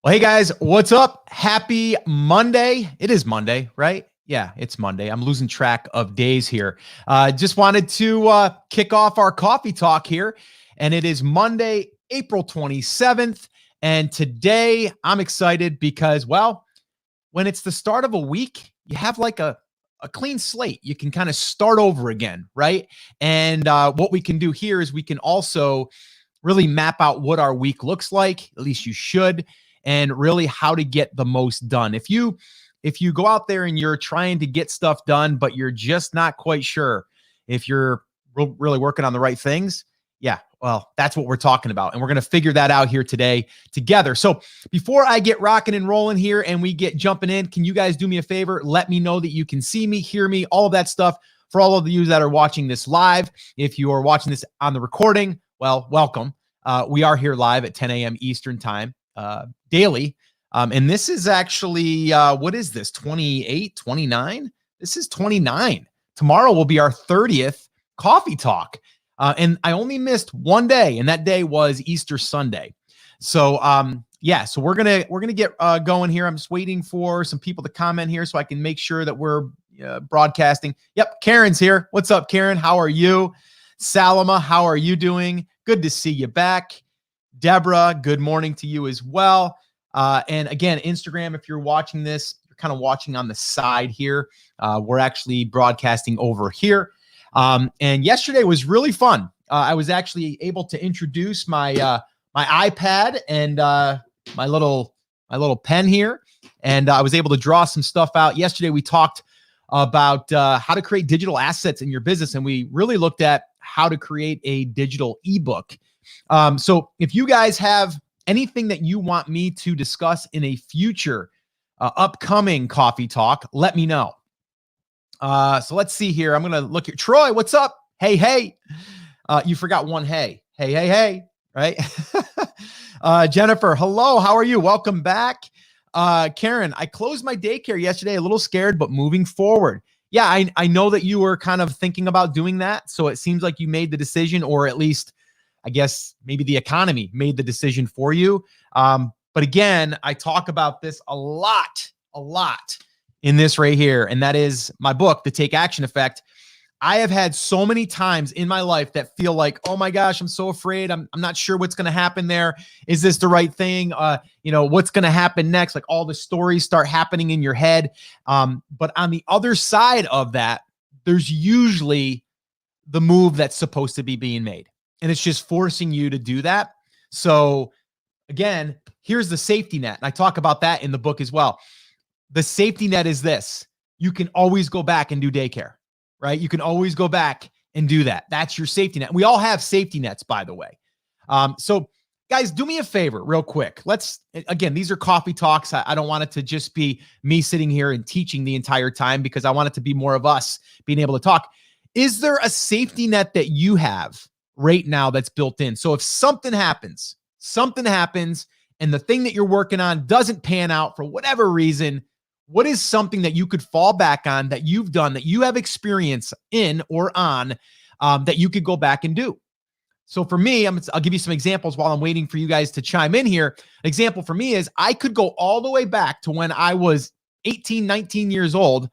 Well, hey guys, what's up? Happy Monday. It is Monday, right? Yeah, it's Monday. I'm losing track of days here. Just wanted to kick off our coffee talk here. And it is Monday, April 27th. And today I'm excited because, well, when it's the start of a week, you have like a clean slate. You can kind of start over again, right? And what we can do here is we can also really map out what our week looks like. At least you should, and really how to get the most done. If you go out there and you're trying to get stuff done, but you're just not quite sure if you're really working on the right things, yeah, well, that's what we're talking about. And we're going to figure that out here today together. So before I get rocking and rolling here and we get jumping in, can you guys do me a favor? Let me know that you can see me, hear me, all of that stuff. For all of you that are watching this live, if you are watching this on the recording, well, welcome. We are here live at 10 a.m. Eastern time daily. And this is actually, what is this, 28, 29? This is 29. Tomorrow will be our 30th coffee talk. And I only missed one day, and that day was Easter Sunday. So, yeah, so we're gonna get going here. I'm just waiting for some people to comment here so I can make sure that we're broadcasting. Yep, Karen's here. What's up, Karen? How are you? Salama, how are you doing? Good to see you back. Deborah, good morning to you as well. And again, Instagram, if you're watching this, you're kind of watching on the side here. We're actually broadcasting over here. And yesterday was really fun. I was actually able to introduce my my iPad and my little pen here, and I was able to draw some stuff out. Yesterday, we talked about how to create digital assets in your business, and we really looked at how to create a digital ebook. So if you guys have anything that you want me to discuss in a future upcoming coffee talk, let me know. So let's see here. I'm going to look at Troy. What's up? Hey, hey. You forgot one hey. Hey, hey, hey. Right? Jennifer, hello. How are you? Welcome back. Karen, I closed my daycare yesterday, a little scared, but moving forward. Yeah, I know that you were kind of thinking about doing that. So it seems like you made the decision, or at least, I guess, maybe the economy made the decision for you. But again, I talk about this a lot in this right here. And that is my book, The Take Action Effect. I have had so many times in my life that feel like, oh my gosh, I'm so afraid. I'm not sure what's going to happen there. Is this the right thing? What's going to happen next? Like all the stories start happening in your head. But on the other side of that, there's usually the move that's supposed to be being made. And it's just forcing you to do that. So again, here's the safety net. And I talk about that in the book as well. The safety net is this. You can always go back and do daycare, right? You can always go back and do that. That's your safety net. We all have safety nets, by the way. So guys, do me a favor real quick. Again, these are coffee talks. I don't want it to just be me sitting here and teaching the entire time, because I want it to be more of us being able to talk. Is there a safety net that you have right now that's built in? So if something happens and the thing that you're working on doesn't pan out for whatever reason, what is something that you could fall back on that you've done, that you have experience in or on, that you could go back and do? So for me, I'll give you some examples while I'm waiting for you guys to chime in here. An example for me is I could go all the way back to when I was 18, 19 years old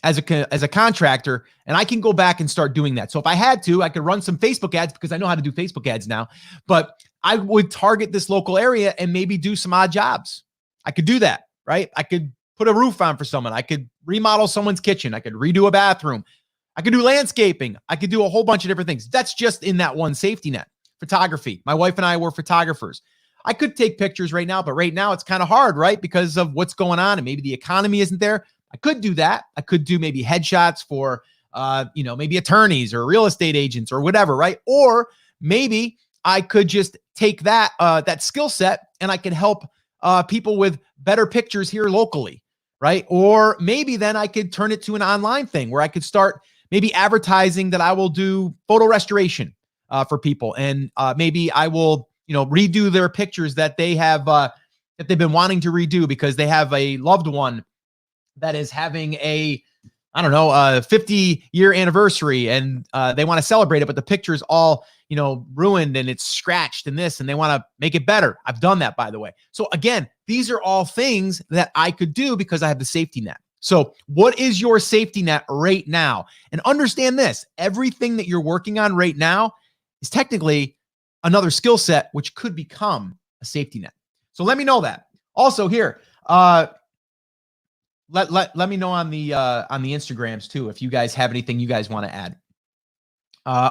as a contractor, and I can go back and start doing that. So if I had to, I could run some Facebook ads, because I know how to do Facebook ads now, but I would target this local area and maybe do some odd jobs. I could do that, right? I could put a roof on for someone. I could remodel someone's kitchen. I could redo a bathroom. I could do landscaping. I could do a whole bunch of different things. That's just in that one safety net. Photography. My wife and I were photographers. I could take pictures right now, but right now it's kind of hard, right? Because of what's going on and maybe the economy isn't there. I could do that. I could do maybe headshots for, maybe attorneys or real estate agents or whatever, right? Or maybe I could just take that skill set and I can help people with better pictures here locally, right? Or maybe then I could turn it to an online thing where I could start maybe advertising that I will do photo restoration for people, and maybe I will, redo their pictures that they have that they've been wanting to redo because they have a loved one that is having a I don't know, 50-year anniversary, and they want to celebrate it, but the picture is all, ruined and it's scratched and this, and they want to make it better. I've done that, by the way. So again, these are all things that I could do because I have the safety net. So what is your safety net right now? And understand this, everything that you're working on right now is technically another skill set, which could become a safety net. So let me know that. Also here, let me know on the Instagrams too, if you guys have anything you guys want to add.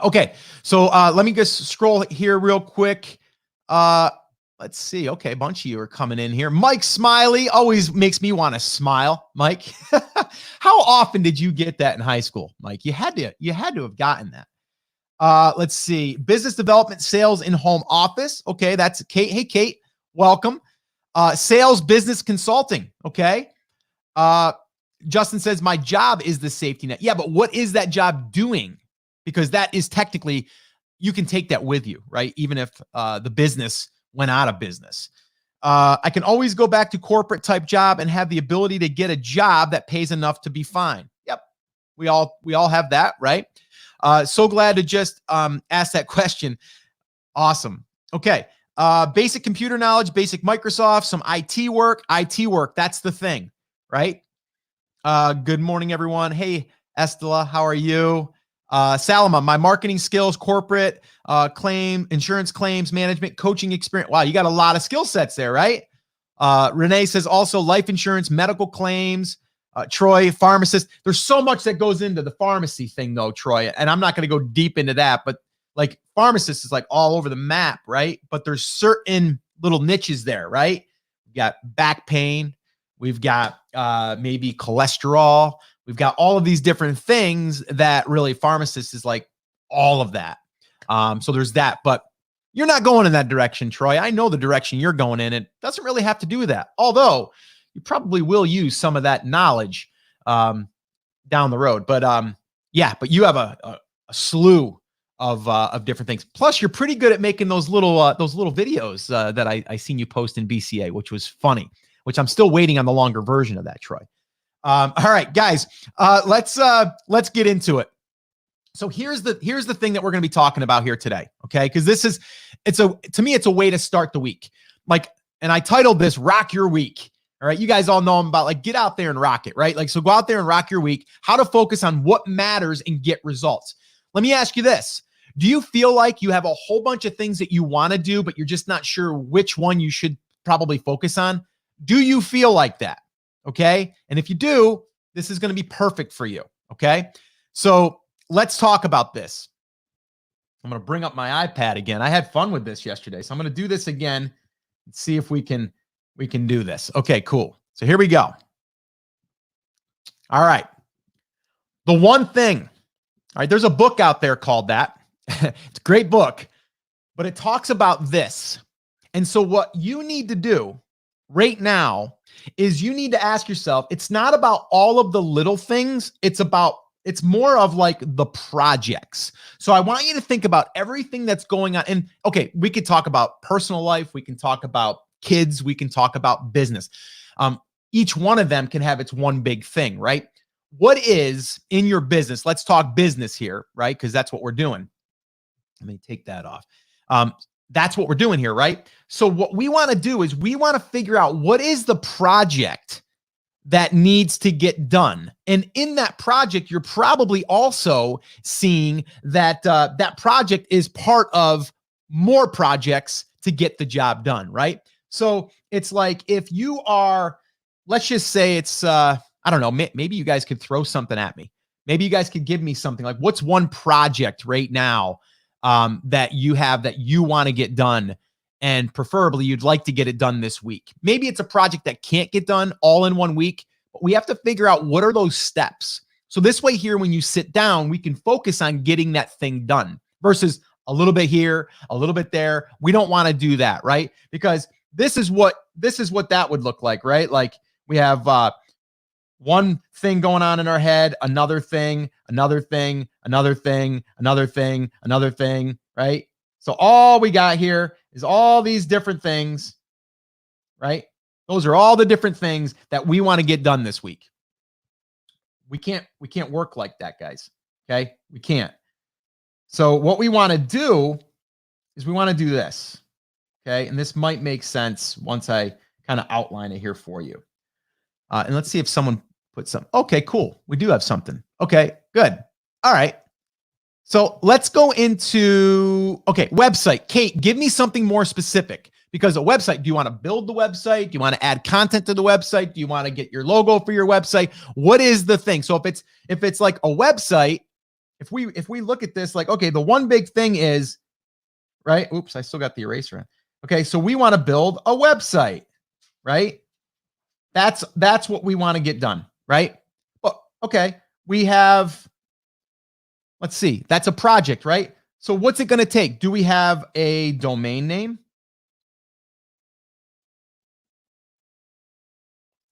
Okay. So, let me just scroll here real quick. Let's see. Okay. A bunch of you are coming in here. Mike Smiley always makes me want to smile. Mike, how often did you get that in high school? Mike, you had to have gotten that. Let's see. Business development, sales in home office. Okay. That's Kate. Hey, Kate, welcome. Sales, business consulting. Okay. Justin says, my job is the safety net. Yeah, but what is that job doing? Because that is technically, you can take that with you, right? Even if the business went out of business. I can always go back to corporate type job and have the ability to get a job that pays enough to be fine. Yep. We all have that, right? So glad to just ask that question. Awesome. Okay. Basic computer knowledge, basic Microsoft, some IT work. That's the thing, right? Good morning, everyone. Hey, Estela, how are you? Salama, my marketing skills, corporate, insurance claims management, coaching experience. Wow, you got a lot of skill sets there, right? Renee says also life insurance, medical claims. Troy, pharmacist. There's so much that goes into the pharmacy thing though, Troy, and I'm not going to go deep into that, but like pharmacist is like all over the map, right? But there's certain little niches there, right? We got back pain. We've got maybe cholesterol. We've got all of these different things that really pharmacist is like all of that. So there's that, but you're not going in that direction, Troy. I know the direction you're going in. It doesn't really have to do with that. Although you probably will use some of that knowledge down the road. But yeah, but you have a slew of different things. Plus, you're pretty good at making those little videos that I seen you post in BCA, which was funny. Which I'm still waiting on the longer version of that, Troy. All right, guys, let's get into it. So here's the thing that we're going to be talking about here today, okay? Because to me, it's a way to start the week. Like, and I titled this "Rock Your Week." All right, you guys all know I'm about like get out there and rock it, right? Like, so go out there and rock your week. How to focus on what matters and get results. Let me ask you this: do you feel like you have a whole bunch of things that you want to do, but you're just not sure which one you should probably focus on? Do you feel like that? Okay. And if you do, this is going to be perfect for you. Okay. So let's talk about this. I'm going to bring up my iPad again. I had fun with this yesterday. So I'm going to do this again and see if we can do this. Okay, cool. So here we go. All right. The one thing. All right. There's a book out there called that. It's a great book, but it talks about this. And so what you need to do right now is you need to ask yourself, it's not about all of the little things. It's more of like the projects. So I want you to think about everything that's going on. And okay, we could talk about personal life. We can talk about kids. We can talk about business. Each one of them can have its one big thing, right? What is in your business? Let's talk business here, right? Because that's what we're doing. Let me take that off. That's what we're doing here, right? So what we want to do is we want to figure out what is the project that needs to get done. And in that project, you're probably also seeing that that project is part of more projects to get the job done, right? So it's like if you are, let's just say it's, I don't know, maybe you guys could throw something at me. Maybe you guys could give me something like, what's one project right now that you have that you want to get done, and preferably you'd like to get it done this week? Maybe it's a project that can't get done all in 1 week, but we have to figure out what are those steps. So this way here, when you sit down, we can focus on getting that thing done versus a little bit here, a little bit there. We don't want to do that, right? Because this is what that would look like, right? Like we have one thing going on in our head, another thing, another thing, another thing, another thing, another thing, right? So all we got here is all these different things, right? Those are all the different things that we want to get done this week. We can't work like that, guys. Okay? We can't. So what we want to do is we want to do this. Okay? And this might make sense once I kind of outline it here for you. And let's see if someone put some. Okay, cool. We do have something. Okay, good. All right. So let's go into, okay, website. Kate, give me something more specific, because a website, do you want to build the website? Do you want to add content to the website? Do you want to get your logo for your website? What is the thing? So if it's like a website, if we look at this, like, okay, the one big thing is, right? Oops, I still got the eraser in. Okay, so we want to build a website, right? That's what we want to get done, right? Well, okay, we have, let's see, that's a project, right? So what's it going to take? Do we have a domain name?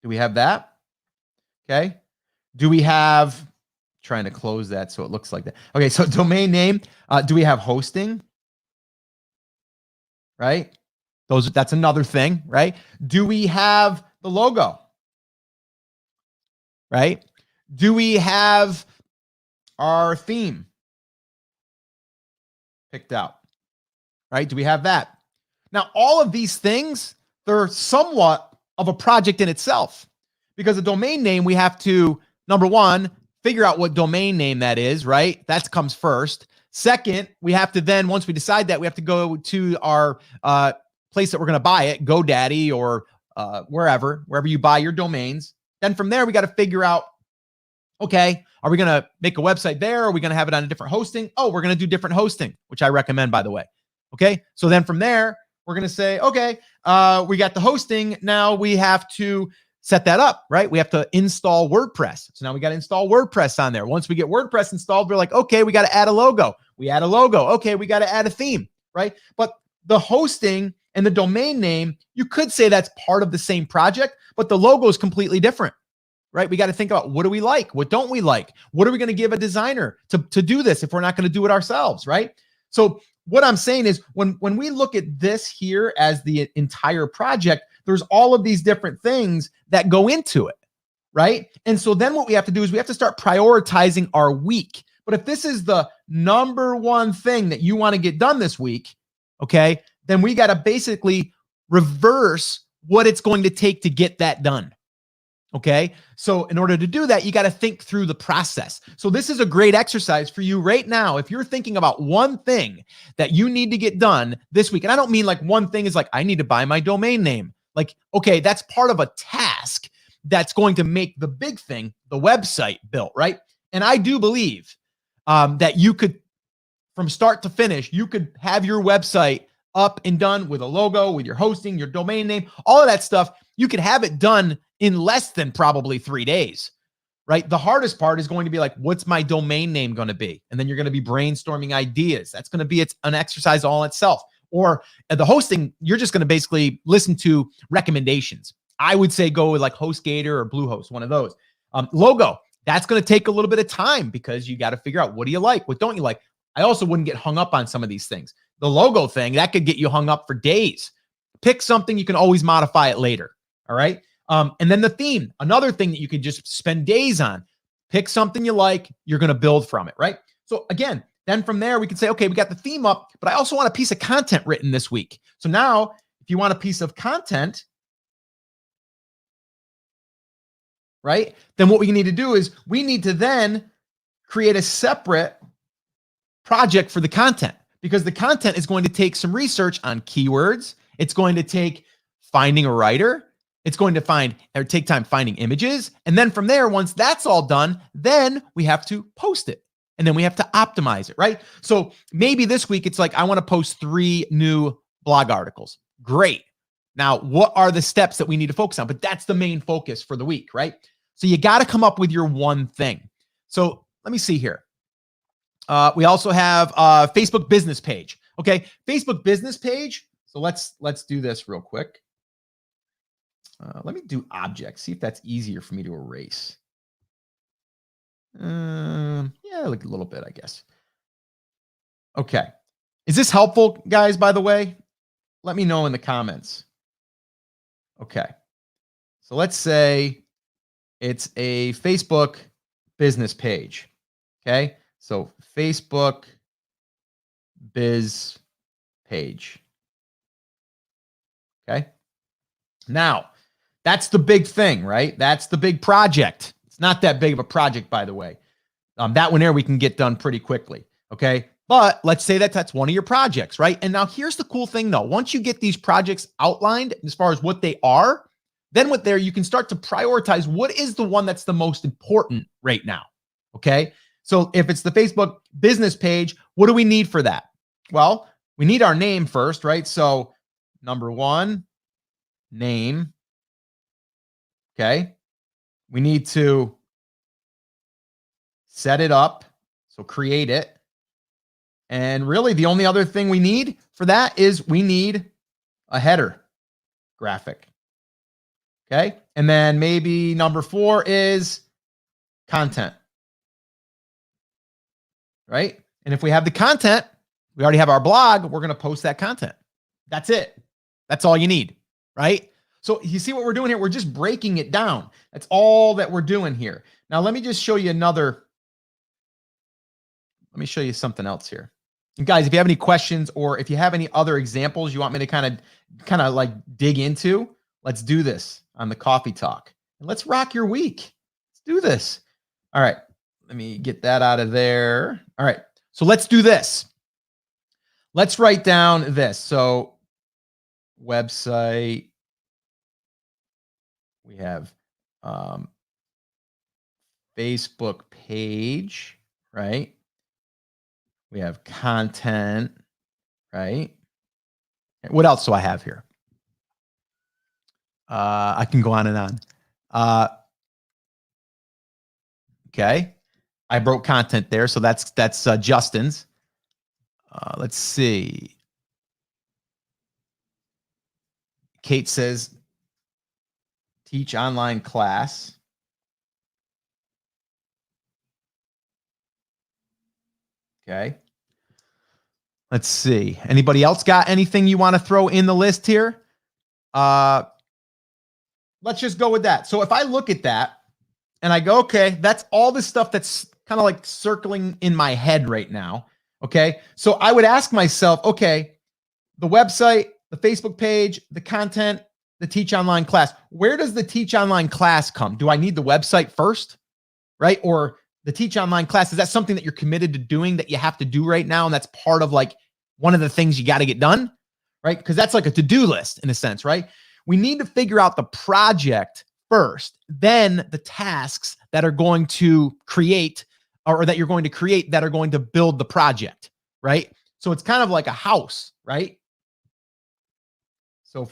Do we have that? Okay. Do we have, trying to close that so it looks like that. Okay, so domain name. Do we have hosting? Right? That's another thing, right? Do we have the logo? Right? Do we have our theme picked out? Right? Do we have that? Now, all of these things, they're somewhat of a project in itself, because a domain name, we have to, number one, figure out what domain name that is, right? That comes first. Second, we have to then, once we decide that, we have to go to our place that we're going to buy it, GoDaddy or wherever you buy your domains. Then from there, we got to figure out, okay, are we going to make a website there? Are we going to have it on a different hosting? Oh, we're going to do different hosting, which I recommend, by the way. Okay, so then from there, we're going to say, okay, we got the hosting. Now we have to set that up, right? We have to install WordPress. So now we got to install WordPress on there. Once we get WordPress installed, we're like, okay, we got to add a logo. We add a logo. Okay, we got to add a theme, right? But the hosting and the domain name, you could say that's part of the same project, but the logo is completely different, right? We got to think about, what do we like? What don't we like? What are we going to give a designer to do this if we're not going to do it ourselves, right? So what I'm saying is, when we look at this here as the entire project, there's all of these different things that go into it, right? And so then what we have to do is we have to start prioritizing our week. But if this is the number one thing that you want to get done this week, okay, then we got to basically reverse what it's going to take to get that done. Okay, so in order to do that, you got to think through the process. So this is a great exercise for you right now. If you're thinking about one thing that you need to get done this week, and I don't mean like one thing is like, I need to buy my domain name. Like, okay, that's part of a task that's going to make the big thing, the website, built, right? And I do believe that you could, from start to finish, you could have your website up and done with a logo, with your hosting, your domain name, all of that stuff. You could have it done in less than probably 3 days, right? The hardest part is going to be like, what's my domain name going to be? And then you're going to be brainstorming ideas. That's going to be an exercise all itself. Or the hosting, you're just going to basically listen to recommendations. I would say go with like HostGator or Bluehost, one of those. Logo, that's going to take a little bit of time, because you got to figure out, what do you like? What don't you like? I also wouldn't get hung up on some of these things. The logo thing, that could get you hung up for days. Pick something, you can always modify it later. All right. And then the theme, another thing that you can just spend days on. Pick something you like, you're going to build from it, right? So again, then from there, we can say, okay, we got the theme up, but I also want a piece of content written this week. So now, if you want a piece of content, right, then what we need to do is we need to then create a separate project for the content, because the content is going to take some research on keywords. It's going to take finding a writer. It's going to take time finding images. And then from there, once that's all done, then we have to post it. And then we have to optimize it, right? So maybe this week it's like, I want to post 3 new blog articles. Great. Now, what are the steps that we need to focus on? But that's the main focus for the week, right? So you got to come up with your one thing. So let me see here. We also have a Facebook business page. Okay, Facebook business page. So let's do this real quick. Let me do objects. See if that's easier for me to erase. Yeah, like a little bit, I guess. Okay. Is this helpful, guys, by the way? Let me know in the comments. Okay. So let's say it's a Facebook business page. Okay. So Facebook biz page. Okay. Now, that's the big thing, right? That's the big project. It's not that big of a project, by the way. That one there we can get done pretty quickly. Okay. But let's say that that's one of your projects, right? And now here's the cool thing though. Once you get these projects outlined as far as what they are, then with there, you can start to prioritize what is the one that's the most important right now. Okay. So if it's the Facebook business page, what do we need for that? Well, we need our name first, right? So number one, name. Okay. We need to set it up. So create it. And really the only other thing we need for that is we need a header graphic. Okay. And then maybe number 4 is content. Right. And if we have the content, we already have our blog, we're going to post that content. That's it. That's all you need. Right. So you see what we're doing here? We're just breaking it down. That's all that we're doing here. Now, let me just show you let me show you something else here. And guys, if you have any questions or if you have any other examples you want me to kind of like dig into, let's do this on the Coffee Talk. And let's rock your week. Let's do this. All right. Let me get that out of there. All right. So let's do this. Let's write down this. So website, we have Facebook page, right? We have content, right? What else do I have here? I can go on and on. Okay. I broke content there. So that's Justin's. Let's see. Kate says, teach online class. Okay. Let's see. Anybody else got anything you want to throw in the list here? Let's just go with that. So if I look at that and I go, okay, that's all this stuff that's kind of like circling in my head right now. Okay. So I would ask myself, okay, the website, the Facebook page, the content, the teach online class, where does the teach online class come? Do I need the website first? Right? Or the teach online class, is that something that you're committed to doing that you have to do right now? And that's part of like one of the things you got to get done, right? Because that's like a to-do list in a sense, right? We need to figure out the project first, then the tasks that are going to create or that you're going to create that are going to build the project, right? So it's kind of like a house, right? So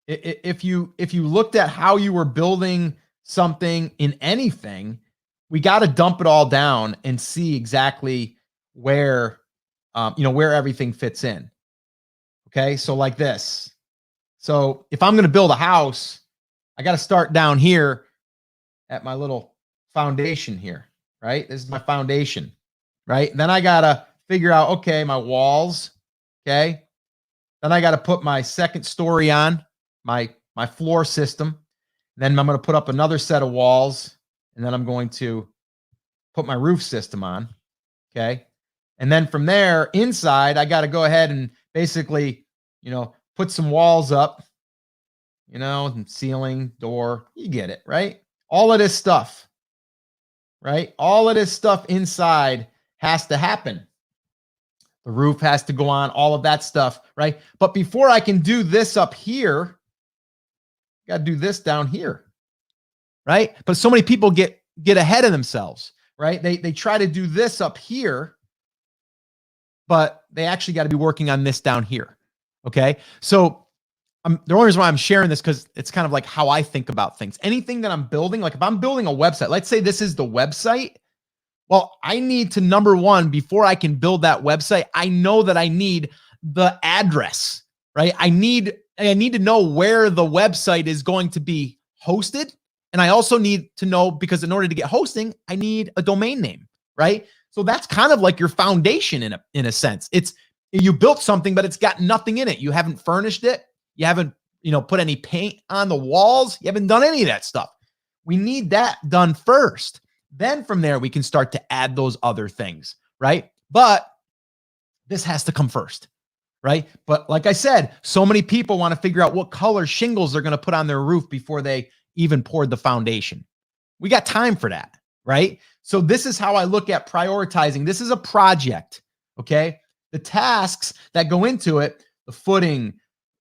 if you looked at how you were building something in anything, we got to dump it all down and see exactly where, where everything fits in. Okay. So like this. So if I'm going to build a house, I got to start down here at my little foundation here, right? This is my foundation, right? Then I got to figure out, okay, my walls. Okay. Then I got to put my second story on my floor system. Then I'm going to put up another set of walls. And then I'm going to put my roof system on. Okay. And then from there inside, I got to go ahead and basically, put some walls up, and ceiling, door, you get it, right? All of this stuff, right? All of this stuff inside has to happen. The roof has to go on, all of that stuff, right? But before I can do this up here, I got to do this down here. Right? But so many people get ahead of themselves, right? They try to do this up here, but they actually got to be working on this down here. Okay. So the only reason why I'm sharing this, because it's kind of like how I think about things. Anything that I'm building, like if I'm building a website, let's say this is the website. Well, I need to, number one, before I can build that website, I know that I need the address, right? I need to know where the website is going to be hosted. And I also need to know, because in order to get hosting, I need a domain name, right? So that's kind of like your foundation in a sense. It's, you built something, but it's got nothing in it. You haven't furnished it. You haven't, put any paint on the walls. You haven't done any of that stuff. We need that done first. Then from there, we can start to add those other things, right? But this has to come first, right? But like I said, so many people want to figure out what color shingles they're going to put on their roof before they even poured the foundation. We got time for that, right? So this is how I look at prioritizing. This is a project, okay? The tasks that go into it, the footing,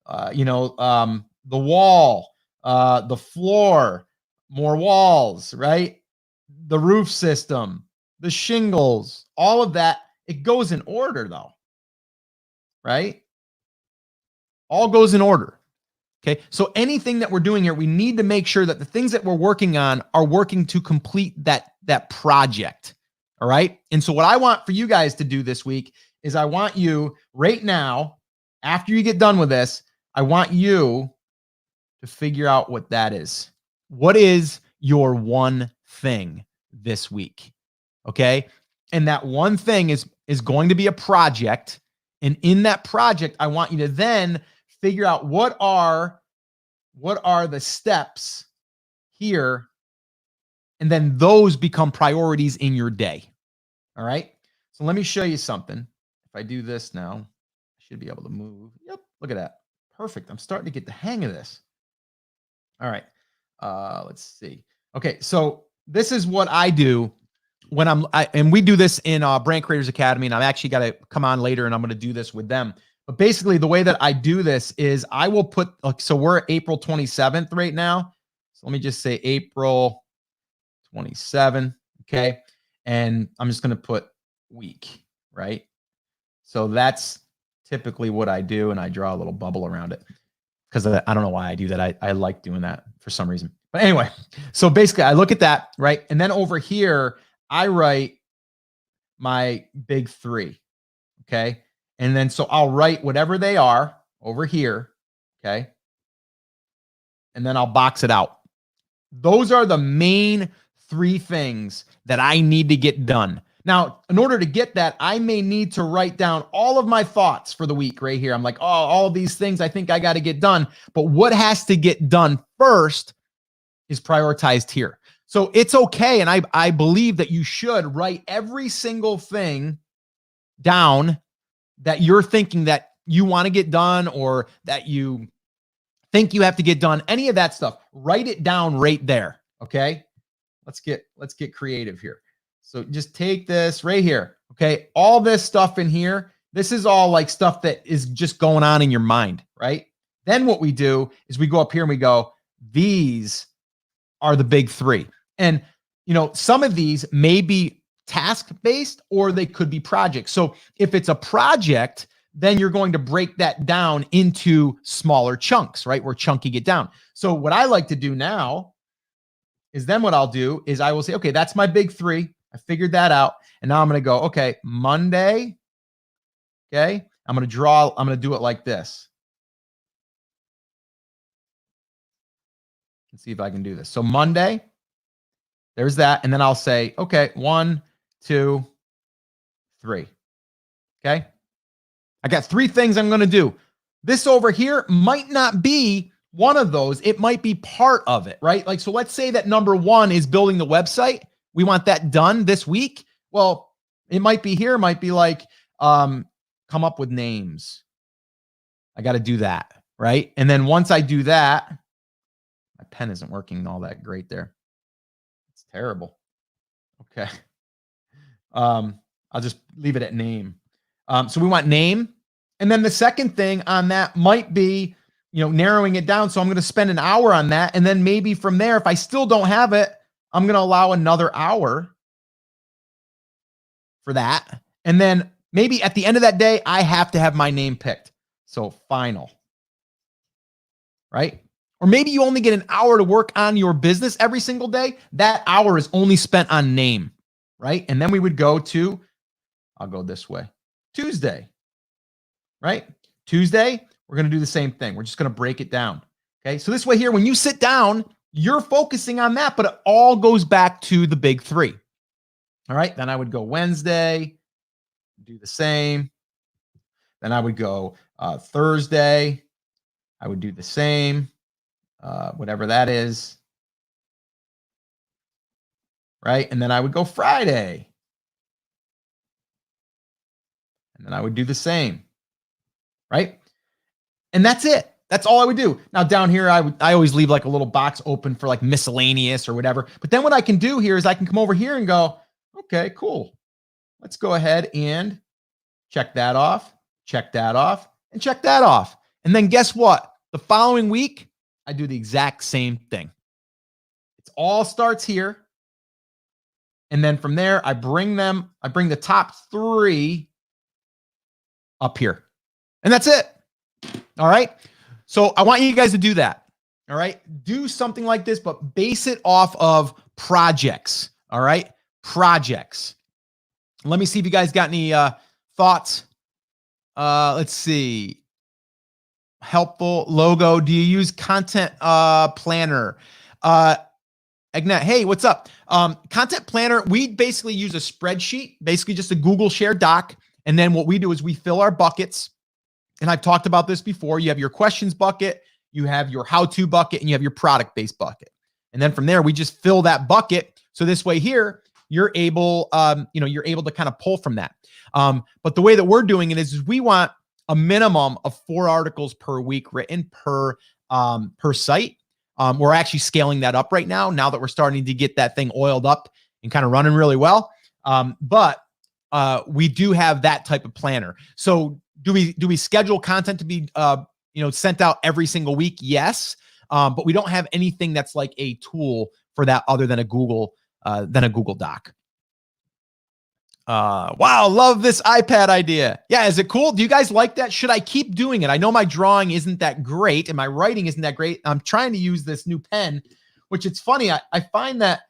the wall, the floor, more walls, right? The roof system, the shingles, all of that, it goes in order though, right? All goes in order. Okay. So anything that we're doing here, we need to make sure that the things that we're working on are working to complete that project. All right. And so what I want for you guys to do this week is I want you right now, after you get done with this, I want you to figure out what that is. What is your one thing this week? Okay. And that one thing is going to be a project. And in that project, I want you to then figure out what are the steps here, and then those become priorities in your day. All right. So let me show you something. If I do this now, I should be able to move. Yep. Look at that. Perfect. I'm starting to get the hang of this. All right. Let's see. Okay. So this is what I do when and we do this in Brand Creators Academy, and I'm actually got to come on later and I'm going to do this with them. But basically the way that I do this is I will put, so we're April 27th right now. So let me just say April 27. Okay. And I'm just going to put week, right? So that's typically what I do. And I draw a little bubble around it because I don't know why I do that. I like doing that for some reason. But anyway, so basically I look at that, right? And then over here, I write my big three. Okay. And then so I'll write whatever they are over here. Okay. And then I'll box it out. Those are the main three things that I need to get done. Now, in order to get that, I may need to write down all of my thoughts for the week right here. I'm like, oh, all of these things I think I got to get done. But what has to get done first is prioritized here. So it's okay. And I believe that you should write every single thing down that you're thinking that you want to get done or that you think you have to get done. Any of that stuff, write it down right there. Okay. Let's get creative here. So just take this right here. Okay. All this stuff in here, this is all like stuff that is just going on in your mind, right? Then what we do is we go up here and we go, these are the big three. And, some of these may be task-based or they could be projects. So if it's a project, then you're going to break that down into smaller chunks, right? Where chunky get down. So what I like to do now is then what I'll do is I will say, okay, that's my big three. I figured that out. And now I'm going to go, okay, Monday. Okay. I'm going to do it like this. Let's see if I can do this. So Monday, there's that. And then I'll say, okay, 1, 2, 3. Okay. I got 3 things I'm going to do. This over here might not be one of those. It might be part of it, right? Like, so let's say that number 1 is building the website. We want that done this week. Well, it might be here. It might be like, come up with names. I got to do that, right? And then once I do that, my pen isn't working all that great there. It's terrible. Okay. I'll just leave it at name. So we want name. And then the second thing on that might be, narrowing it down. So I'm going to spend an hour on that. And then maybe from there, if I still don't have it, I'm going to allow another hour for that. And then maybe at the end of that day, I have to have my name picked. So final, right? Or maybe you only get an hour to work on your business every single day. That hour is only spent on name, right? And then we would go to, I'll go this way, Tuesday, right? Tuesday, we're going to do the same thing. We're just going to break it down. Okay. So this way here, when you sit down, you're focusing on that, but it all goes back to the big 3. All right. Then I would go Wednesday, do the same. Then I would go Thursday. I would do the same, whatever that is. right? And then I would go Friday. And then I would do the same, right? And that's it. That's all I would do. Now down here, I always leave like a little box open for like miscellaneous or whatever. But then what I can do here is I can come over here and go, okay, cool. Let's go ahead and check that off, check that off, and check that off. And then guess what? The following week, I do the exact same thing. It all starts here. And then from there, I bring the top 3 up here. And that's it. All right. So I want you guys to do that. All right. Do something like this, but base it off of projects. All right. Projects. Let me see if you guys got any thoughts. Let's see. Helpful logo. Do you use content planner? Agnet, hey, what's up? Content planner, we basically use a spreadsheet, basically just a Google Share doc. And then what we do is we fill our buckets. And I've talked about this before. You have your questions bucket, you have your how-to bucket, and you have your product-based bucket. And then from there, we just fill that bucket. So this way here, you're able, you're able to kind of pull from that. But the way that we're doing it is we want a minimum of 4 articles per week written per site. We're actually scaling that up right now that we're starting to get that thing oiled up and kind of running really well. But we do have that type of planner. So do we schedule content to be sent out every single week? Yes. But we don't have anything that's like a tool for that other than a Google Doc. Wow, love this iPad idea. Yeah, is it cool? Do you guys like that? Should I keep doing it? I know my drawing isn't that great and my writing isn't that great. I'm trying to use this new pen, which it's funny. I find that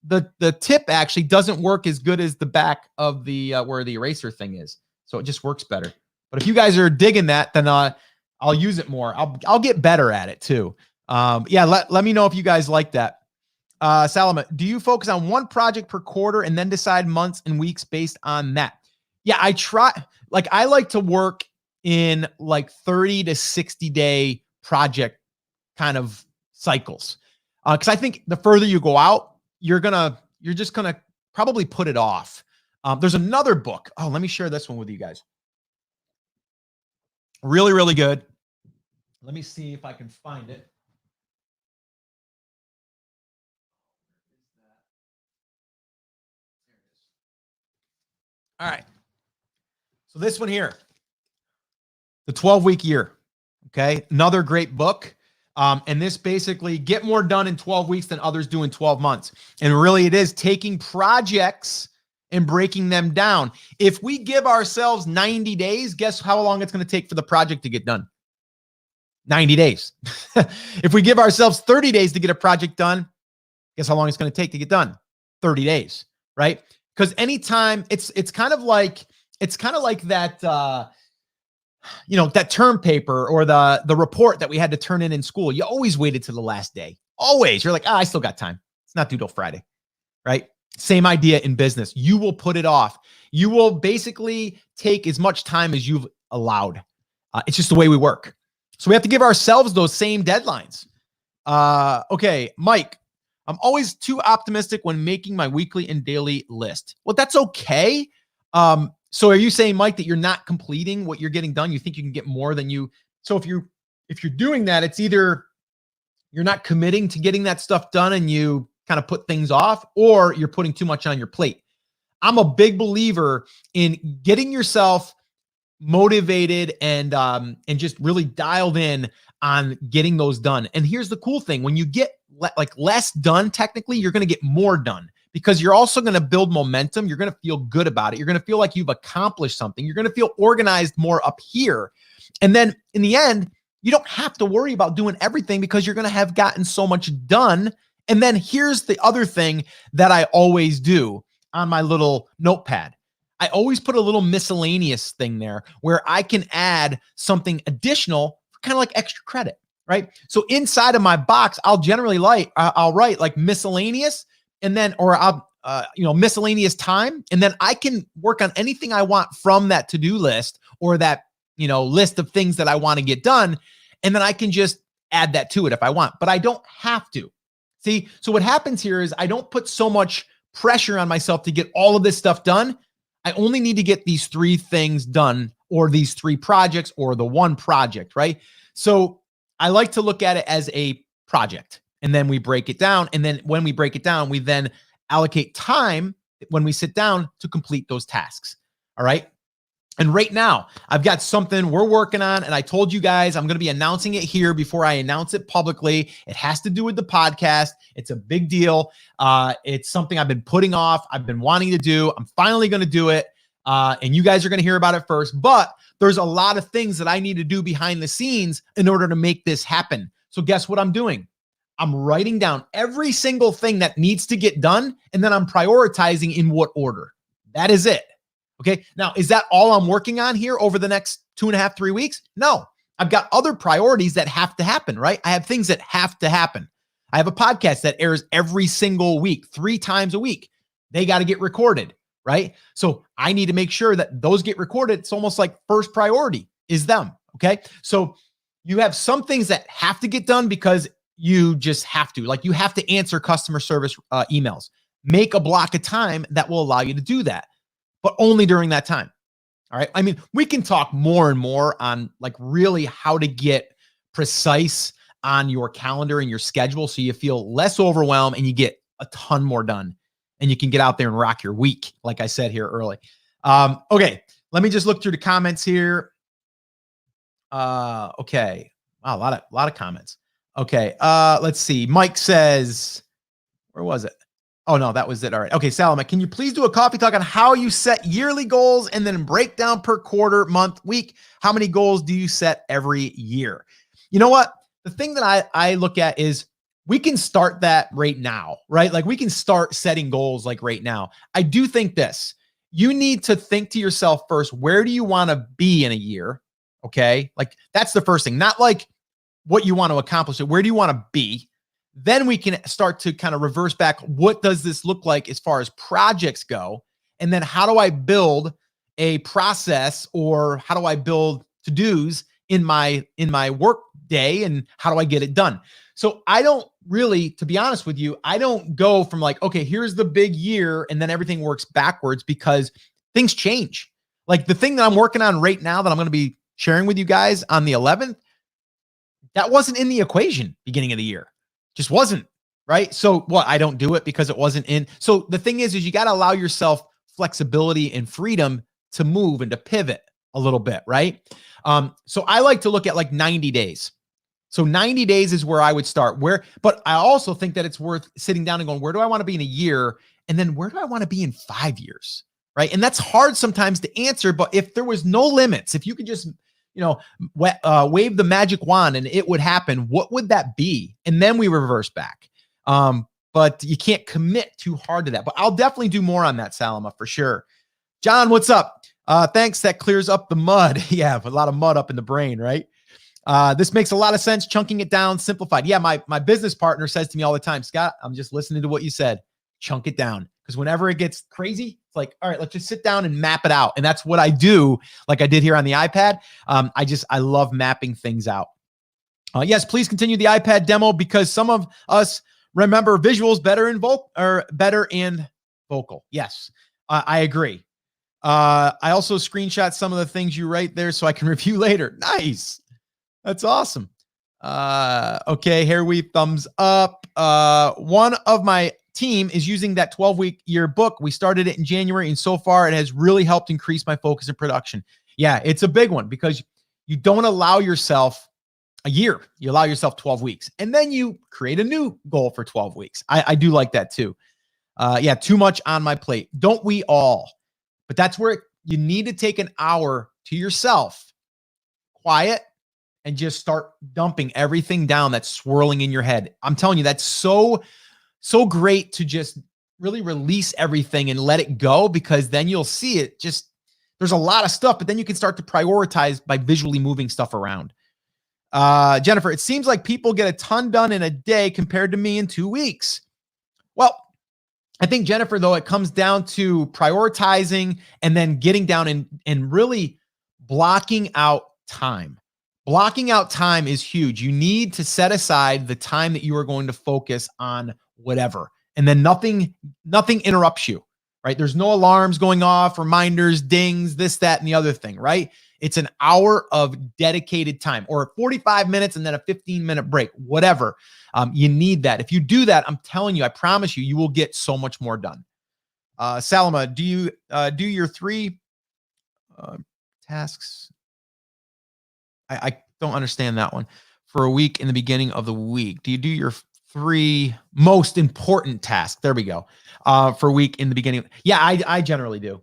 the tip actually doesn't work as good as the back of the where the eraser thing is. So it just works better. But if you guys are digging that, then I'll use it more. I'll get better at it too. Yeah, let me know if you guys like that. Salama, do you focus on one project per quarter and then decide months and weeks based on that? Yeah, I try. Like I like to work in like 30 to 60 day project kind of cycles. Because I think the further you go out, you're just gonna probably put it off. There's another book. Oh, let me share this one with you guys. Really, really good. Let me see if I can find it. All right. So this one here, The 12-Week Year. Okay. Another great book. And this basically get more done in 12 weeks than others do in 12 months. And really it is taking projects and breaking them down. If we give ourselves 90 days, guess how long it's going to take for the project to get done? 90 days. If we give ourselves 30 days to get a project done, guess how long it's going to take to get done? 30 days, right? Because anytime it's kind of like that, that term paper or the report that we had to turn in school. You always waited to the last day. Always. You're like, I still got time. It's not due till Friday, right? Same idea in business. You will put it off. You will basically take as much time as you've allowed. It's just the way we work. So we have to give ourselves those same deadlines. Okay, Mike, I'm always too optimistic when making my weekly and daily list. Well, that's okay. So are you saying, Mike, that you're not completing what you're getting done? You think you can get more than you? So if you're doing that, it's either you're not committing to getting that stuff done and you kind of put things off, or you're putting too much on your plate. I'm a big believer in getting yourself motivated and just really dialed in on getting those done. And here's the cool thing. When you get like less done, technically, you're going to get more done because you're also going to build momentum. You're going to feel good about it. You're going to feel like you've accomplished something. You're going to feel organized more up here. And then in the end, you don't have to worry about doing everything because you're going to have gotten so much done. And then here's the other thing that I always do on my little notepad. I always put a little miscellaneous thing there where I can add something additional for kind of like extra credit, right? So inside of my box, I'll generally I'll write like miscellaneous and then, or I'll, miscellaneous time. And then I can work on anything I want from that to-do list or that, list of things that I want to get done. And then I can just add that to it if I want, but I don't have to. See, so what happens here is I don't put so much pressure on myself to get all of this stuff done. I only need to get these 3 things done, or these 3 projects, or the 1 project, right? So I like to look at it as a project, and then we break it down. And then when we break it down, we then allocate time when we sit down to complete those tasks. All right. And right now, I've got something we're working on, and I told you guys I'm going to be announcing it here before I announce it publicly. It has to do with the podcast. It's a big deal. It's something I've been putting off. I've been wanting to do. I'm finally going to do it, and you guys are going to hear about it first. But there's a lot of things that I need to do behind the scenes in order to make this happen. So guess what I'm doing? I'm writing down every single thing that needs to get done, and then I'm prioritizing in what order. That is it. Okay. Now, is that all I'm working on here over the next 2.5, 3 weeks? No, I've got other priorities that have to happen, right? I have things that have to happen. I have a podcast that airs every single week, 3 times a week. They got to get recorded, right? So I need to make sure that those get recorded. It's almost like first priority is them. Okay. So you have some things that have to get done because you just have to, like you have to answer customer service emails. Make a block of time that will allow you to do that, but only during that time. All right. I mean, we can talk more and more on like really how to get precise on your calendar and your schedule so you feel less overwhelmed and you get a ton more done and you can get out there and rock your week, like I said here early. Okay. Let me just look through the comments here. Okay. Wow, a lot of comments. Okay. Let's see. Mike says, where was it? Oh, no, that was it. All right. Okay, Salama, can you please do a coffee talk on how you set yearly goals and then break down per quarter, month, week? How many goals do you set every year? You know what? The thing that I look at is we can start that right now, right? Like we can start setting goals like right now. I do think this. You need to think to yourself first, where do you want to be in a year? Okay. Like that's the first thing, not like what you want to accomplish. Where do you want to be? Then we can start to kind of reverse back. What does this look like as far as projects go? And then how do I build a process, or how do I build to-dos in my work day, and how do I get it done? So I don't really, to be honest with you, I don't go from like, okay, here's the big year, and then everything works backwards because things change. Like the thing that I'm working on right now that I'm going to be sharing with you guys on the 11th, that wasn't in the equation beginning of the year. Just wasn't, right? So what? I don't do it because it wasn't in. So the thing is you got to allow yourself flexibility and freedom to move and to pivot a little bit, right? So I like to look at like 90 days. So 90 days is where I would start. But I also think that it's worth sitting down and going, where do I want to be in a year? And then where do I want to be in 5 years, right? And that's hard sometimes to answer, but if there was no limits, if you could just wave the magic wand and it would happen, what would that be? And then we reverse back. But you can't commit too hard to that. But I'll definitely do more on that, Salama, for sure. John, what's up? Thanks. That clears up the mud. Yeah, a lot of mud up in the brain, right? This makes a lot of sense. Chunking it down, simplified. Yeah, my business partner says to me all the time, Scott, I'm just listening to what you said. Chunk it down. Because whenever it gets crazy, it's like, all right, let's just sit down and map it out. And that's what I do, like I did here on the iPad. I love mapping things out. Yes, please continue the iPad demo because some of us remember visuals better in vocal. Yes, I agree. I also screenshot some of the things you write there so I can review later. Nice. That's awesome. Okay, here we thumbs up. One of my team is using that 12-week year book. We started it in January, and so far it has really helped increase my focus and production. Yeah, it's a big one because you don't allow yourself a year. You allow yourself 12 weeks, and then you create a new goal for 12 weeks. I do like that too. Yeah, too much on my plate. Don't we all? But that's where you need to take an hour to yourself, quiet, and just start dumping everything down that's swirling in your head. I'm telling you, that's so great to just really release everything and let it go, because then you'll see it just, there's a lot of stuff, but then you can start to prioritize by visually moving stuff around. Jennifer, it seems like people get a ton done in a day compared to me in 2 weeks. Well, I think, Jennifer, though, it comes down to prioritizing and then getting down and really blocking out time. Blocking out time is huge. You need to set aside the time that you are going to focus on whatever. and then nothing interrupts you, right? There's no alarms going off, reminders, dings, this, that, and the other thing, right? It's an hour of dedicated time, or 45 minutes and then a 15-minute break, whatever. You need that. If you do that, I'm telling you, I promise you, you will get so much more done. Salama, do you do your 3 tasks? I don't understand that one. For a week in the beginning of the week, do you do your 3 most important tasks? There we go. For a week in the beginning. Yeah, I generally do.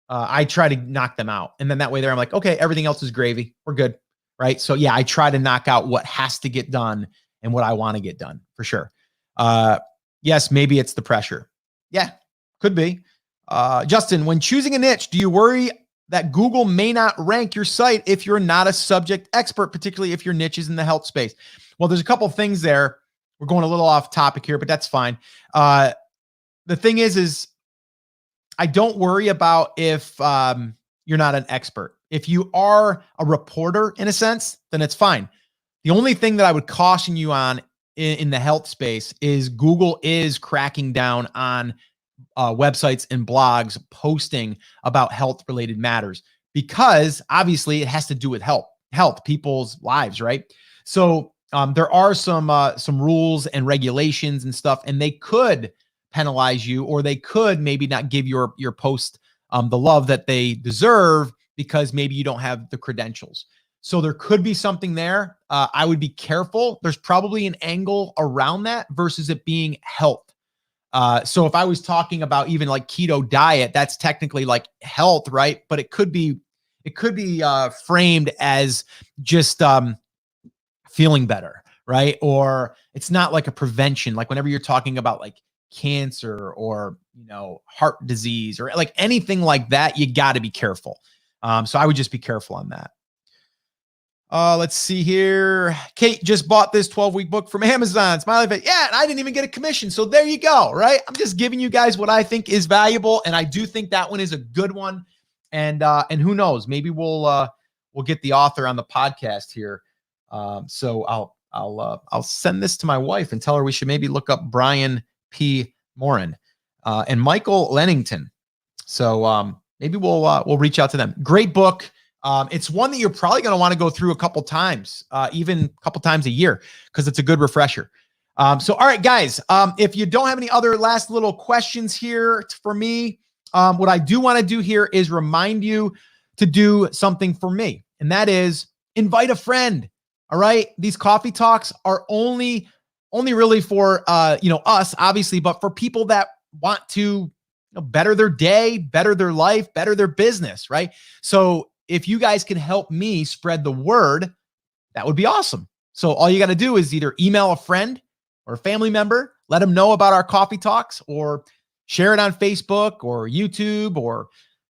I try to knock them out. And then that way there, I'm like, okay, everything else is gravy. We're good. Right. So yeah, I try to knock out what has to get done and what I want to get done for sure. Yes, maybe it's the pressure. Yeah, could be. Justin, when choosing a niche, do you worry that Google may not rank your site if you're not a subject expert, particularly if your niche is in the health space? Well, there's a couple of things there. We're going a little off topic here, but that's fine. The thing is I don't worry about if you're not an expert. If you are a reporter in a sense, then it's fine. The only thing that I would caution you on in the health space is Google is cracking down on websites and blogs posting about health-related matters, because obviously it has to do with health, people's lives, right? So there are some rules and regulations and stuff, and they could penalize you, or they could maybe not give your post the love that they deserve because maybe you don't have the credentials. So there could be something there. I would be careful. There's probably an angle around that versus it being health. So if I was talking about even like keto diet, that's technically like health, right? But it could be framed as just feeling better, right? Or it's not like a prevention. Like whenever you're talking about like cancer or, heart disease or like anything like that, you got to be careful. So I would just be careful on that. Let's see here. Kate just bought this 12-week book from Amazon. Smiley face. Yeah, and I didn't even get a commission. So there you go, right? I'm just giving you guys what I think is valuable, and I do think that one is a good one. And who knows? Maybe we'll get the author on the podcast here. So I'll send this to my wife and tell her we should maybe look up Brian P. Morin and Michael Lennington. So maybe we'll reach out to them. Great book. It's one that you're probably going to want to go through a couple times, even a couple times a year, because it's a good refresher. So, all right, guys, if you don't have any other last little questions here for me, what I do want to do here is remind you to do something for me, and that is invite a friend. All right. These coffee talks are only really for, us, obviously, but for people that want to better their day, better their life, better their business. Right. So if you guys can help me spread the word, that would be awesome. So all you got to do is either email a friend or a family member, let them know about our coffee talks, or share it on Facebook or YouTube, or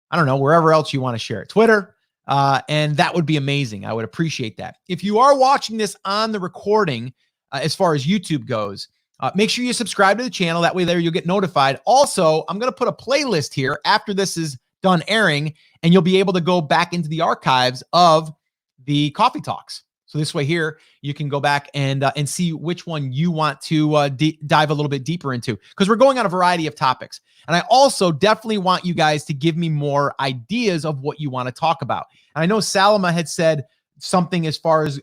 I don't know, wherever else you want to share it, Twitter. And that would be amazing. I would appreciate that. If you are watching this on the recording, as far as YouTube goes, make sure you subscribe to the channel. That way there you'll get notified. Also, I'm going to put a playlist here after this is done airing, and you'll be able to go back into the archives of the coffee talks. So this way here, you can go back and see which one you want to dive a little bit deeper into, because we're going on a variety of topics. And I also definitely want you guys to give me more ideas of what you want to talk about. And I know Salama had said something as far as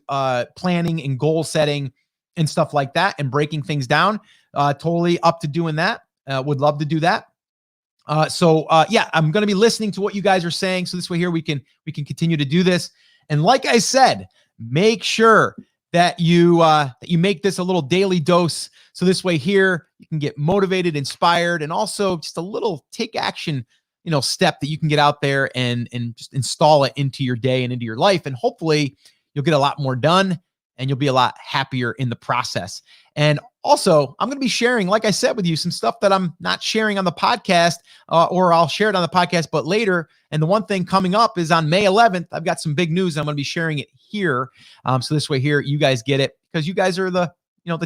planning and goal setting and stuff like that, and breaking things down. Totally up to doing that. Would love to do that. Yeah, I'm going to be listening to what you guys are saying. So this way here, we can continue to do this. And like I said, make sure that you make this a little daily dose. So this way here, you can get motivated, inspired, and also just a little take action, step that you can get out there and just install it into your day and into your life. And hopefully you'll get a lot more done, and you'll be a lot happier in the process. And also, I'm going to be sharing, like I said with you, some stuff that I'm not sharing on the podcast, or I'll share it on the podcast, but later. And the one thing coming up is on May 11th, I've got some big news. And I'm going to be sharing it here. So this way here, you guys get it, because you guys are the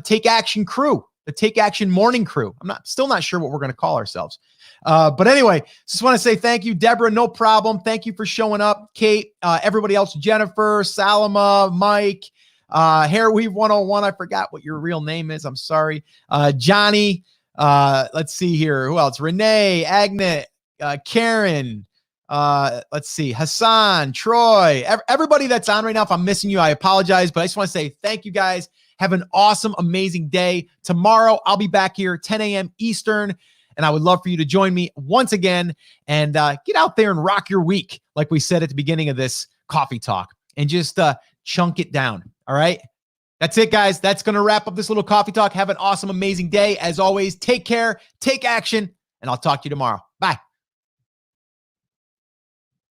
Take Action crew, the Take Action morning crew. I'm still not sure what we're going to call ourselves. But anyway, just want to say thank you, Deborah. No problem. Thank you for showing up, Kate, everybody else, Jennifer, Salama, Mike, Hairweave 101. I forgot what your real name is. I'm sorry. Johnny, Let's see here. Who else? Renee, Agnet, Karen. Let's see. Hassan, Troy, everybody that's on right now. If I'm missing you, I apologize, but I just want to say thank you guys. Have an awesome, amazing day. Tomorrow, I'll be back here 10 a.m. Eastern, and I would love for you to join me once again and get out there and rock your week, like we said at the beginning of this coffee talk, and just chunk it down. All right? That's it, guys. That's going to wrap up this little coffee talk. Have an awesome, amazing day. As always, take care, take action, and I'll talk to you tomorrow. Bye.